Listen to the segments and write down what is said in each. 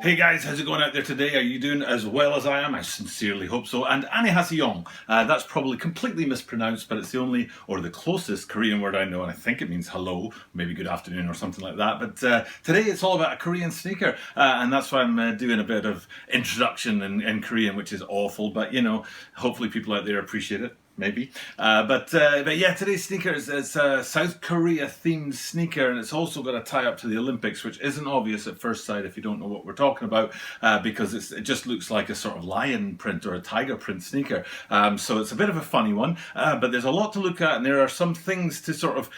Hey guys, how's it going out there today? Are you doing as well as I am? I sincerely hope so. And annyeonghaseyo. That's probably completely mispronounced, but it's the only or the closest Korean word I know, and I think it means hello, maybe good afternoon or something like that. But today it's all about a Korean sneaker, and that's why I'm doing a bit of introduction in Korean, which is awful, but you know, hopefully people out there appreciate it. Maybe, but yeah, today's sneaker is a South Korea themed sneaker, and it's also got a tie up to the Olympics, which isn't obvious at first sight if you don't know what we're talking about, because it just looks like a sort of lion print or a tiger print sneaker. So it's a bit of a funny one, but there's a lot to look at, and there are some things to sort of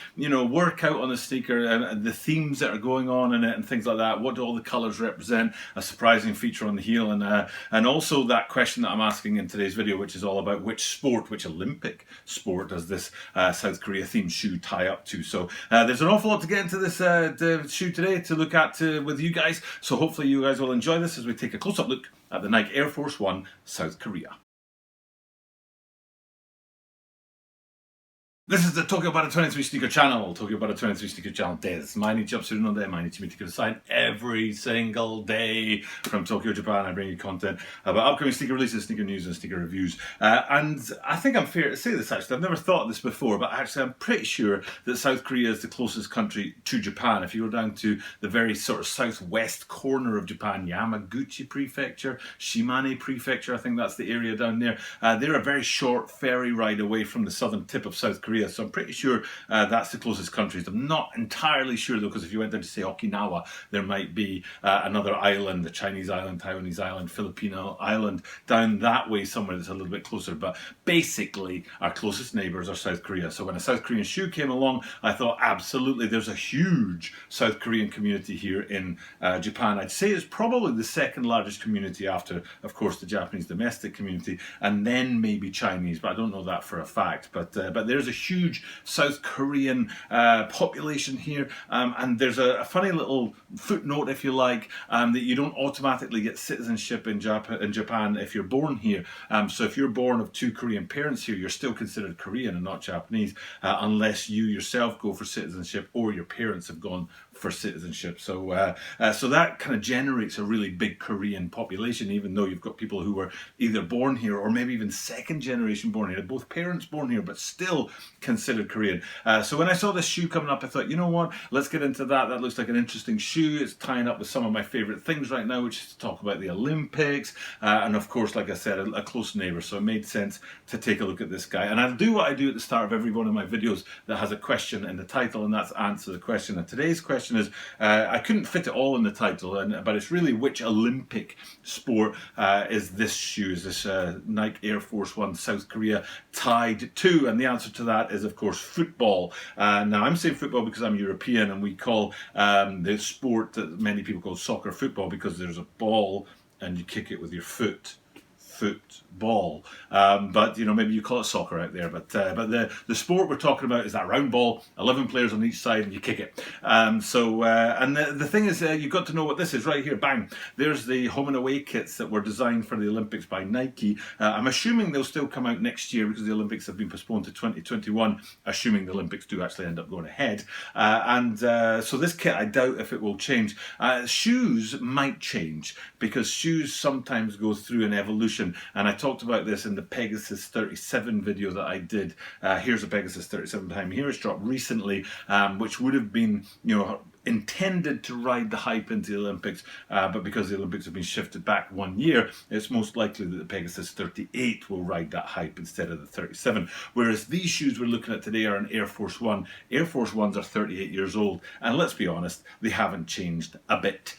work out on the sneaker, and the themes that are going on in it, and things like that. What do all the colours represent? A surprising feature on the heel, and also that question that I'm asking in today's video, which is all about which Olympic sport does this South Korea themed shoe tie up to. So there's an awful lot to get into this shoe today to look at with you guys. So hopefully you guys will enjoy this as we take a close-up look at the Nike Air Force One South Korea. This is the Tokyo Bara 23 Sneaker Channel. Tokyo Bara 23 Sneaker Channelです。毎日アップするので毎日見てください. Every single day from Tokyo, Japan, I bring you content about upcoming sneaker releases, sneaker news, and sneaker reviews. And I think I'm fair to say this actually. I've never thought of this before, but actually I'm pretty sure that South Korea is the closest country to Japan. If you go down to the very sort of southwest corner of Japan, Yamaguchi Prefecture, Shimane Prefecture, I think that's the area down there. They're a very short ferry ride away from the southern tip of South Korea. So I'm pretty sure that's the closest countries. I'm not entirely sure though, because if you went there to say Okinawa, there might be another island, the Chinese island, Taiwanese island, Filipino island, down that way somewhere that's a little bit closer. But basically, our closest neighbours are South Korea. So when a South Korean shoe came along, I thought absolutely there's a huge South Korean community here in Japan. I'd say it's probably the second largest community after, of course, the Japanese domestic community, and then maybe Chinese, but I don't know that for a fact. But there's a huge South Korean population here, and there's a funny little footnote, if you like, that you don't automatically get citizenship in Japan if you're born here. So if you're born of two Korean parents here, you're still considered Korean and not Japanese, unless you yourself go for citizenship or your parents have gone for citizenship. So so that kind of generates a really big Korean population, even though you've got people who were either born here or maybe even second generation born here, both parents born here, but still considered Korean. So when I saw this shoe coming up, I thought, you know what, let's get into that. That looks like an interesting shoe. It's tying up with some of my favorite things right now, which is to talk about the Olympics, and of course, like I said, a close neighbor. So it made sense to take a look at this guy. And I'll do what I do at the start of every one of my videos that has a question in the title, and that's answer the question. And today's question is, I couldn't fit it all in the title, but it's really which Olympic sport is this shoe, is this Nike Air Force One South Korea tied to? And the answer to that is, of course, football. Now, I'm saying football because I'm European, and we call the sport that many people call soccer football because there's a ball and you kick it with your football, but maybe you call it soccer out there, but the sport we're talking about is that round ball, 11 players on each side, and you kick it. And the thing is, you've got to know what this is right here. Bang, there's the home and away kits that were designed for the Olympics by Nike. I'm assuming they'll still come out next year because the Olympics have been postponed to 2021, assuming the Olympics do actually end up going ahead. So this kit, I doubt if it will change. Shoes might change because shoes sometimes go through an evolution. And I talked about this in the Pegasus 37 video that I did. Here's a Pegasus 37 time. Here it's dropped recently, which would have been, intended to ride the hype into the Olympics, but because the Olympics have been shifted back 1 year, it's most likely that the Pegasus 38 will ride that hype instead of the 37. Whereas these shoes we're looking at today are an Air Force One. Air Force Ones are 38 years old, and let's be honest, they haven't changed a bit.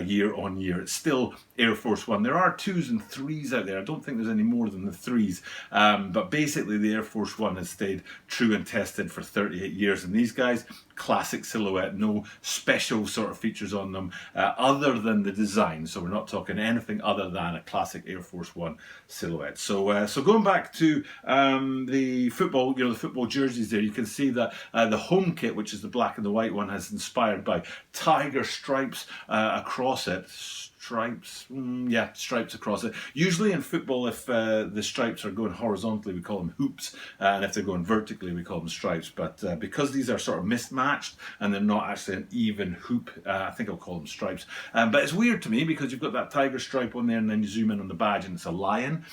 Year on year, it's still Air Force One. There are 2s and 3s out there. I don't think there's any more than the 3s, but basically the Air Force One has stayed true and tested for 38 years, and these guys, classic silhouette, no special sort of features on them other than the design. So we're not talking anything other than a classic Air Force One silhouette. So going back to the football, the football jerseys there, you can see that the home kit, which is the black and the white one, has inspired by tiger stripes across it. stripes. Yeah, stripes across it. Usually in football, if the stripes are going horizontally, we call them hoops, and if they're going vertically, we call them stripes. But because these are sort of mismatched and they're not actually an even hoop, I think I'll call them stripes. But it's weird to me because you've got that tiger stripe on there, and then you zoom in on the badge and it's a lion.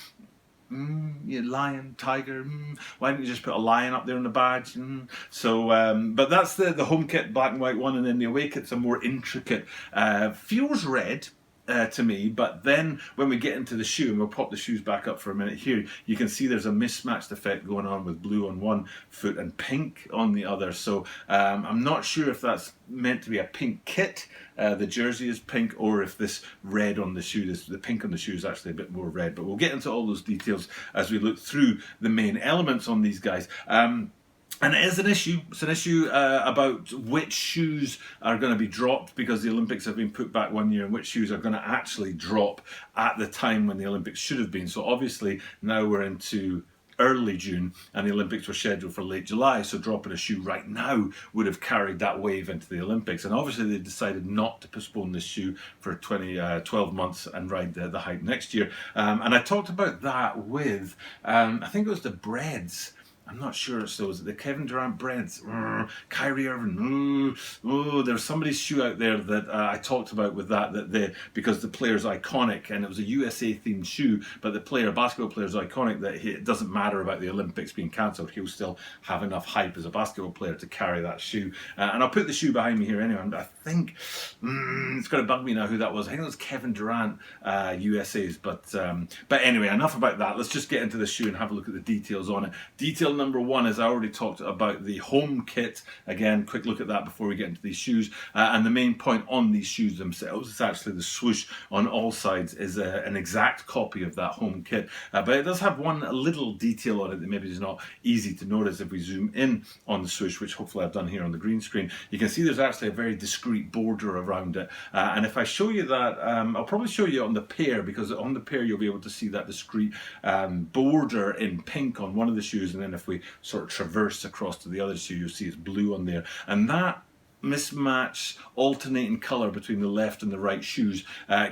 Yeah, lion, tiger. Why don't you just put a lion up there on the badge? So, but that's the home kit, black and white one, and then the away kit's a more intricate. Feels red. To me, but then when we get into the shoe, and we'll pop the shoes back up for a minute here, you can see there's a mismatched effect going on with blue on one foot and pink on the other. So I'm not sure if that's meant to be a pink kit, the jersey is pink, or if this red on the shoe, the pink on the shoe is actually a bit more red. But we'll get into all those details as we look through the main elements on these guys. And it is an issue. It's an issue about which shoes are going to be dropped because the Olympics have been put back 1 year, and which shoes are going to actually drop at the time when the Olympics should have been. So obviously now we're into early June and the Olympics were scheduled for late July, so dropping a shoe right now would have carried that wave into the Olympics. And obviously they decided not to postpone this shoe for 12 months and ride the hype next year. And I talked about that with, I think it was the Breads. I'm not sure. So is it the Kevin Durant Breads? Kyrie Irving. There's somebody's shoe out there that I talked about with because the player's iconic, and it was a USA themed shoe, but the basketball player's iconic that it doesn't matter about the Olympics being cancelled. He'll still have enough hype as a basketball player to carry that shoe. And I'll put the shoe behind me here anyway. I think it's going to bug me now who that was. I think it was Kevin Durant USA's. But anyway, enough about that. Let's just get into the shoe and have a look at the details on it. Detail number one is I already talked about the home kit. Again, quick look at that before we get into these shoes. And the main point on these shoes themselves is actually the swoosh on all sides is an exact copy of that home kit. But it does have one little detail on it that maybe is not easy to notice if we zoom in on the swoosh, which hopefully I've done here on the green screen. You can see there's actually a very discreet border around it. And if I show you that, I'll probably show you on the pair, because on the pair you'll be able to see that discreet border in pink on one of the shoes, and then if we sort of traverse across to the other shoe, you'll see it's blue on there. And that mismatch, alternating colour between the left and the right shoes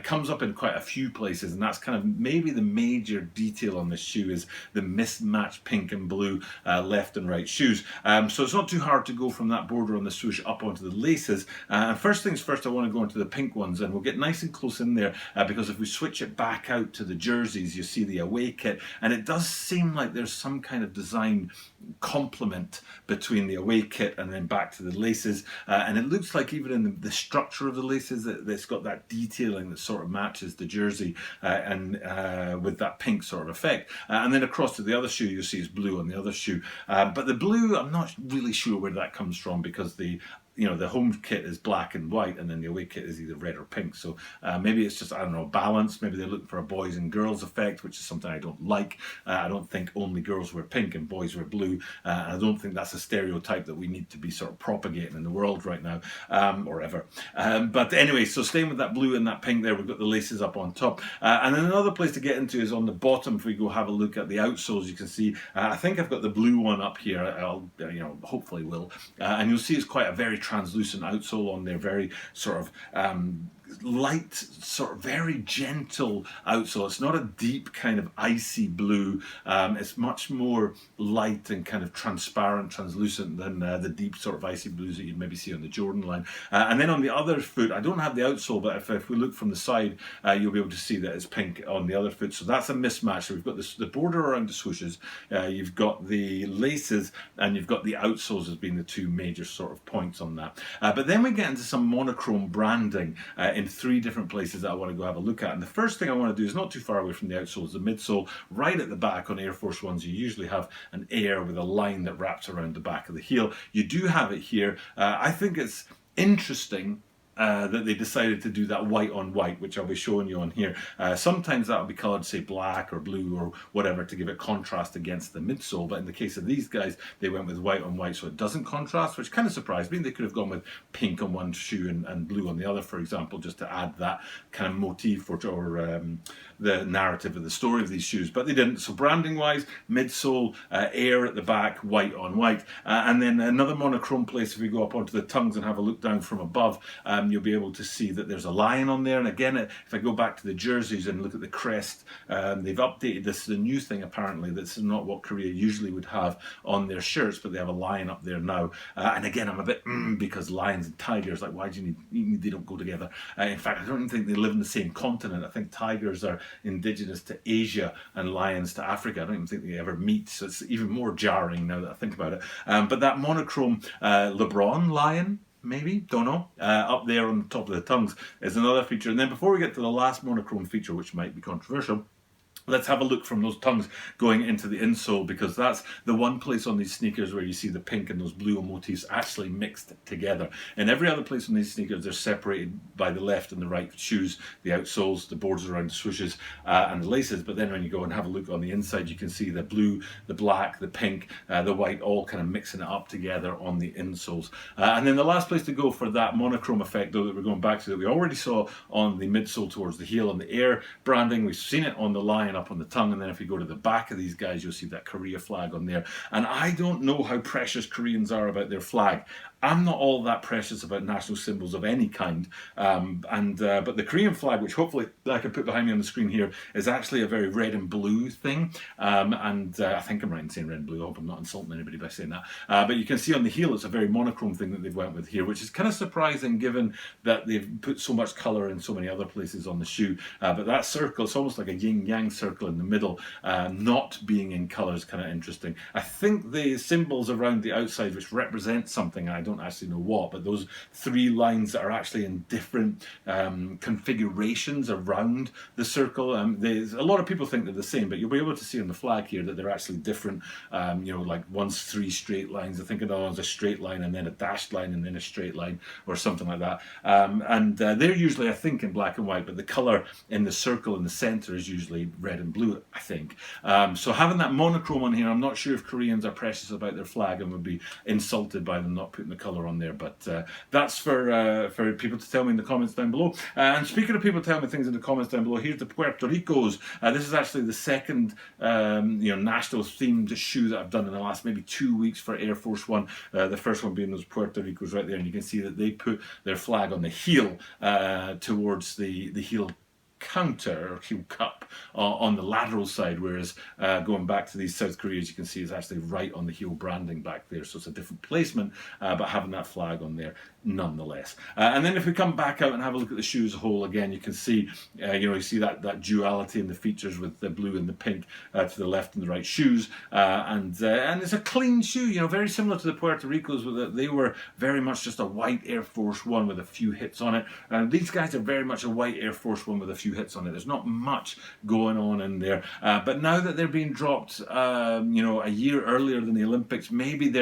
comes up in quite a few places, and that's kind of maybe the major detail on this shoe is the mismatched pink and blue left and right shoes. So it's not too hard to go from that border on the swoosh up onto the laces. And first things first, I want to go into the pink ones, and we'll get nice and close in there because if we switch it back out to the jerseys, you see the away kit, and it does seem like there's some kind of design complement between the away kit and then back to the laces. And it looks like even in the structure of the laces that it's got that detailing that sort of matches the jersey and with that pink sort of effect. And then across to the other shoe, you'll see it's blue on the other shoe. But the blue, I'm not really sure where that comes from, because the home kit is black and white, and then the away kit is either red or pink. So maybe it's just, I don't know, balance. Maybe they're looking for a boys and girls effect, which is something I don't like. I don't think only girls wear pink and boys wear blue. I don't think that's a stereotype that we need to be sort of propagating in the world right now, or ever. But anyway, so staying with that blue and that pink there, we've got the laces up on top. And then another place to get into is on the bottom. If we go have a look at the outsoles, you can see, I think I've got the blue one up here. I'll, hopefully will. And you'll see it's quite a very translucent outsole on there, very sort of light, sort of very gentle outsole. It's not a deep kind of icy blue. It's much more light and kind of transparent, translucent than the deep sort of icy blues that you'd maybe see on the Jordan line. And then on the other foot, I don't have the outsole, but if we look from the side, you'll be able to see that it's pink on the other foot. So that's a mismatch. So we've got the border around the swooshes, you've got the laces, and you've got the outsoles as being the two major sort of points on that. But then we get into some monochrome branding in three different places that I want to go have a look at. And the first thing I want to do is not too far away from the outsole, is the midsole. Right at the back on Air Force Ones, you usually have an air with a line that wraps around the back of the heel. You do have it here. I think it's interesting that they decided to do that white on white, which I'll be showing you on here. Sometimes that'll be coloured, say, black or blue or whatever, to give it contrast against the midsole. But in the case of these guys, they went with white on white so it doesn't contrast, which kind of surprised me. They could have gone with pink on one shoe and blue on the other, for example, just to add that kind of motif or the narrative of the story of these shoes. But they didn't. So branding wise, midsole, air at the back, white on white. And then another monochrome place, if we go up onto the tongues and have a look down from above, you'll be able to see that there's a lion on there. And again, if I go back to the jerseys and look at the crest, they've updated this. The new thing apparently, that's not what Korea usually would have on their shirts, but they have a lion up there now. And again, I'm a bit because lions and tigers, like, why do you need, they don't go together. In fact, I don't even think they live in the same continent. I think tigers are indigenous to Asia and lions to Africa. I don't even think they ever meet, so it's even more jarring now that I think about it. But that monochrome LeBron lion, maybe, don't know, up there on the top of the tongues is another feature. And then before we get to the last monochrome feature, which might be controversial, let's have a look from those tongues going into the insole, because that's the one place on these sneakers where you see the pink and those blue motifs actually mixed together. In every other place on these sneakers, they're separated by the left and the right shoes, the outsoles, the borders around the swooshes, and the laces. But then when you go and have a look on the inside, you can see the blue, the black, the pink, the white, all kind of mixing it up together on the insoles. And then the last place to go for that monochrome effect, though, that we're going back to, that we already saw on the midsole towards the heel on the Air branding. We've seen it on the line up on the tongue, and then if you go to the back of these guys, you'll see that Korea flag on there. And I don't know how precious Koreans are about their flag. I'm not all that precious about national symbols of any kind, but the Korean flag, which hopefully I can put behind me on the screen here, is actually a very red and blue thing, I think I'm right in saying red and blue. I hope I'm not insulting anybody by saying that, but you can see on the heel it's a very monochrome thing that they've went with here, which is kind of surprising given that they've put so much colour in so many other places on the shoe, but that circle, it's almost like a yin-yang circle in the middle, not being in colour is kind of interesting. I think the symbols around the outside, which represent something, I don't actually know what, but those three lines that are actually in different configurations around the circle, there's a lot of people think they're the same, but you'll be able to see on the flag here that they're actually different. Like one's three straight lines, I think another one's a straight line and then a dashed line and then a straight line or something like that, they're usually, I think, in black and white, but the colour in the circle in the centre is usually red and blue, I think. So having that monochrome on here, I'm not sure if Koreans are precious about their flag and would be insulted by them not putting the colour on there, but that's for people to tell me in the comments down below. And speaking of people telling me things in the comments down below, here's the Puerto Ricos. This is actually the second national themed shoe that I've done in the last maybe 2 weeks for Air Force One. The first one being those Puerto Ricos right there, and you can see that they put their flag on the heel towards the heel counter or heel cup on the lateral side, whereas going back to these South Koreas, you can see it's actually right on the heel branding back there, so it's a different placement, but having that flag on there nonetheless. And then if we come back out and have a look at the shoe as a whole, again you can see you see that duality in the features with the blue and the pink to the left and the right shoes, and it's a clean shoe, very similar to the Puerto Ricos, with they were very much just a white Air Force One with a few hits on it. These guys are very much a white Air Force One with a few hits on it. There's not much going on in there, but now that they're being dropped a year earlier than the Olympics, maybe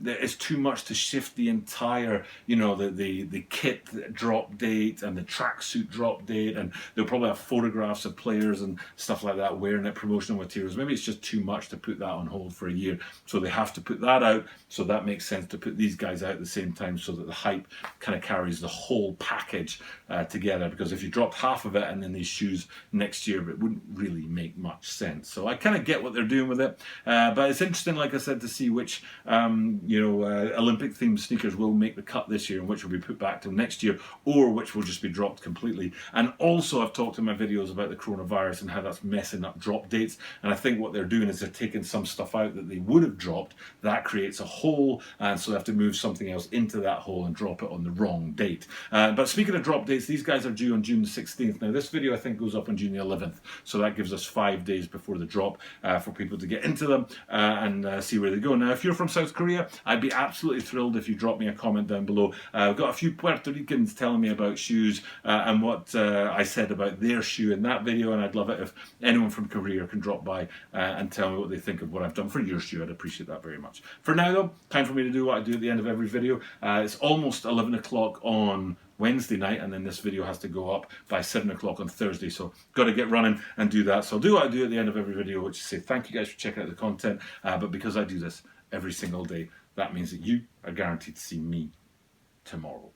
it's too much to shift the entire the kit drop date and the tracksuit drop date, and they'll probably have photographs of players and stuff like that wearing it, promotional materials. Maybe it's just too much to put that on hold for a year, so they have to put that out. So that makes sense to put these guys out at the same time, so that the hype kind of carries the whole package together, because if you dropped half of it and then these shoes next year, it wouldn't really make much sense. So I kind of get what they're doing with it, but it's interesting, like I said, to see which Olympic themed sneakers will make the cut this year and which will be put back till next year, or which will just be dropped completely. And also I've talked in my videos about the coronavirus and how that's messing up drop dates, and I think what they're doing is they're taking some stuff out that they would have dropped. That creates a hole, and so they have to move something else into that hole and drop it on the wrong date. But speaking of drop dates, these guys are due on June the 16th. Now this video I think goes up on June the 11th, so that gives us 5 days before the drop for people to get into them and see where they go. Now if you're from South Korea, I'd be absolutely thrilled if you drop me a comment down below. I've got a few Puerto Ricans telling me about shoes and what I said about their shoe in that video, and I'd love it if anyone from Korea can drop by and tell me what they think of what I've done for your shoe. I'd appreciate that very much. For now though, time for me to do what I do at the end of every video. It's almost 11 o'clock on Wednesday night, and then this video has to go up by 7 o'clock on Thursday, so got to get running and do that. So I'll do what I do at the end of every video, which is say thank you guys for checking out the content, but because I do this every single day, that means that you are guaranteed to see me tomorrow.